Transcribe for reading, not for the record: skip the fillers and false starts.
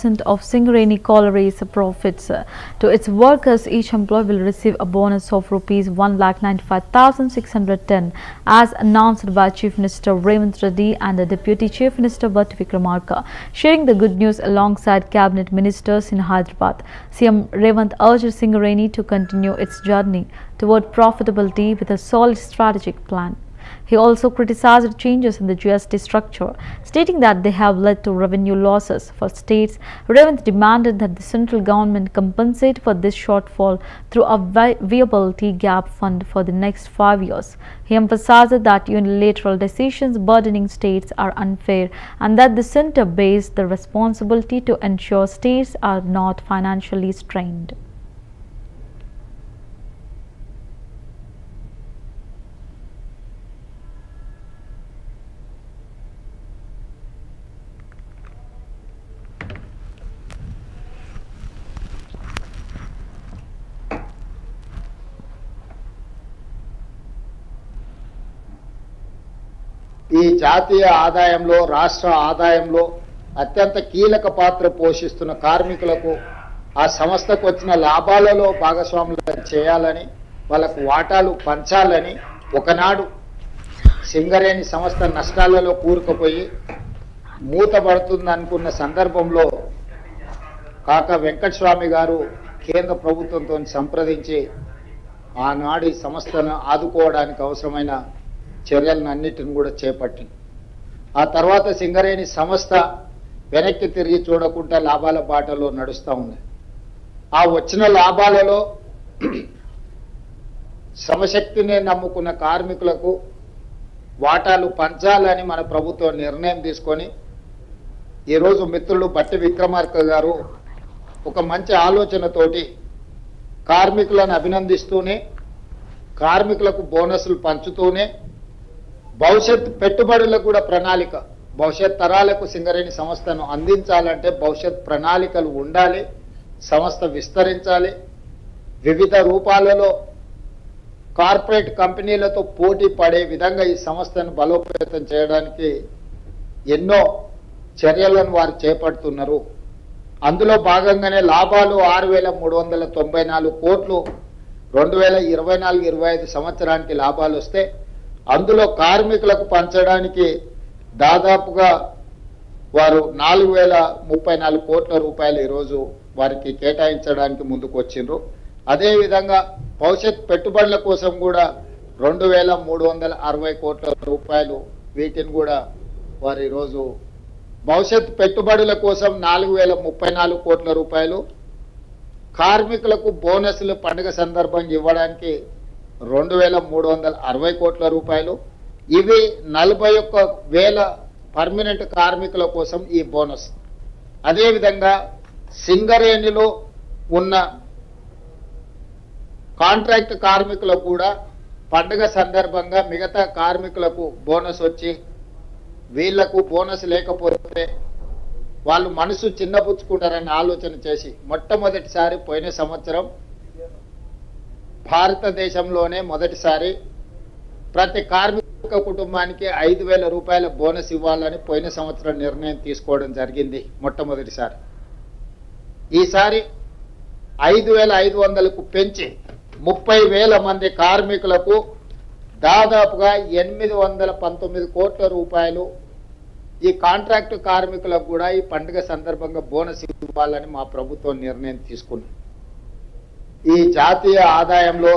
100% of Singareni Colliery's profits to its workers. Each employee will receive a bonus of rupees 1,95,610 as announced by Chief Minister Revanth Reddy and the Deputy Chief Minister Bhattu Vikramarka. Sharing the good news alongside cabinet ministers in Hyderabad, CM Revanth urged Singareni to continue its journey toward profitability with a solid strategic plan. He also criticized changes in the GST structure, stating that they have led to revenue losses for states. Revanth demanded that the central government compensate for this shortfall through a viability gap fund for the next 5 years. He emphasized that unilateral decisions burdening states are unfair and that the centre bears the responsibility to ensure states are not financially strained. ఈ జాతీయ ఆదాయంలో రాష్ట్ర ఆదాయంలో అత్యంత కీలక పాత్ర పోషిస్తున్న కార్మికులకు ఆ సంస్థకు వచ్చిన లాభాలలో భాగస్వాములు చేయాలని వాళ్ళకు వాటాలు పంచాలని ఒకనాడు సింగరేణి సంస్థ నష్టాలలో కూరుకుపోయి మూతపడుతుంది అనుకున్న సందర్భంలో కాక వెంకటస్వామి గారు కేంద్ర ప్రభుత్వంతో సంప్రదించి ఆనాడు ఈ సంస్థను ఆదుకోవడానికి అవసరమైన చర్యలన్నిటిని కూడా చేపట్టింది. ఆ తర్వాత సింగరేణి సంస్థ వెనక్కి తిరిగి చూడకుండా లాభాల బాటలో నడుస్తూ ఉంది. ఆ వచ్చిన లాభాలలో శ్రమశక్తిని నమ్ముకున్న కార్మికులకు వాటాలు పంచాలని మన ప్రభుత్వం నిర్ణయం తీసుకొని ఈరోజు మిత్రులు బట్టి విక్రమార్క గారు ఒక మంచి ఆలోచనతోటి కార్మికులను అభినందిస్తూనే కార్మికులకు బోనస్లు పంచుతూనే భవిష్యత్ పెట్టుబడులకు కూడా ప్రణాళిక, భవిష్యత్ తరాలకు సింగరేణి సంస్థను అందించాలంటే భవిష్యత్ ప్రణాళికలు ఉండాలి, సంస్థ విస్తరించాలి, వివిధ రూపాలలో కార్పొరేట్ కంపెనీలతో పోటీ పడే విధంగా ఈ సంస్థను బలోపేతం చేయడానికి ఎన్నో చర్యలను వారు చేపడుతున్నారు. అందులో భాగంగానే లాభాలు 6,394 కోట్లు 2024-25 సంవత్సరానికి లాభాలు వస్తే అందులో కార్మికులకు పంచడానికి దాదాపుగా వారు 4,034 కోట్ల రూపాయలు ఈరోజు వారికి కేటాయించడానికి ముందుకు వచ్చిండ్రు. అదేవిధంగా భవిష్యత్ పెట్టుబడుల కోసం కూడా 2,360 కోట్ల రూపాయలు వీటిని కూడా వారు ఈరోజు భవిష్యత్ పెట్టుబడుల కోసం 4,034 కోట్ల రూపాయలు, కార్మికులకు బోనస్లు పండుగ సందర్భంగా ఇవ్వడానికి 2,360 కోట్ల రూపాయలు, ఇవి 41,000 పర్మనెంట్ కార్మికుల కోసం ఈ బోనస్. అదేవిధంగా సింగరేణిలో ఉన్న కాంట్రాక్ట్ కార్మికులకు కూడా పండుగ సందర్భంగా మిగతా కార్మికులకు బోనస్ వచ్చి వీళ్లకు బోనస్ లేకపోతే వాళ్ళు మనసు చిన్నపుచ్చుకుంటారని ఆలోచన చేసి మొట్టమొదటిసారి పోయిన సంవత్సరం భారతదేశంలోనే మొదటిసారి ప్రతి కార్మిక కుటుంబానికి 5,000 రూపాయల బోనస్ ఇవ్వాలని పోయిన సంవత్సరం నిర్ణయం తీసుకోవడం జరిగింది మొట్టమొదటిసారి. ఈసారి 5,500కు పెంచి 30,000 మంది కార్మికులకు దాదాపుగా 819 కోట్ల రూపాయలు ఈ కాంట్రాక్టు కార్మికులకు కూడా ఈ పండుగ సందర్భంగా బోనస్ ఇవ్వాలని మా ప్రభుత్వం నిర్ణయం తీసుకుంది. ఈ జాతీయ ఆదాయంలో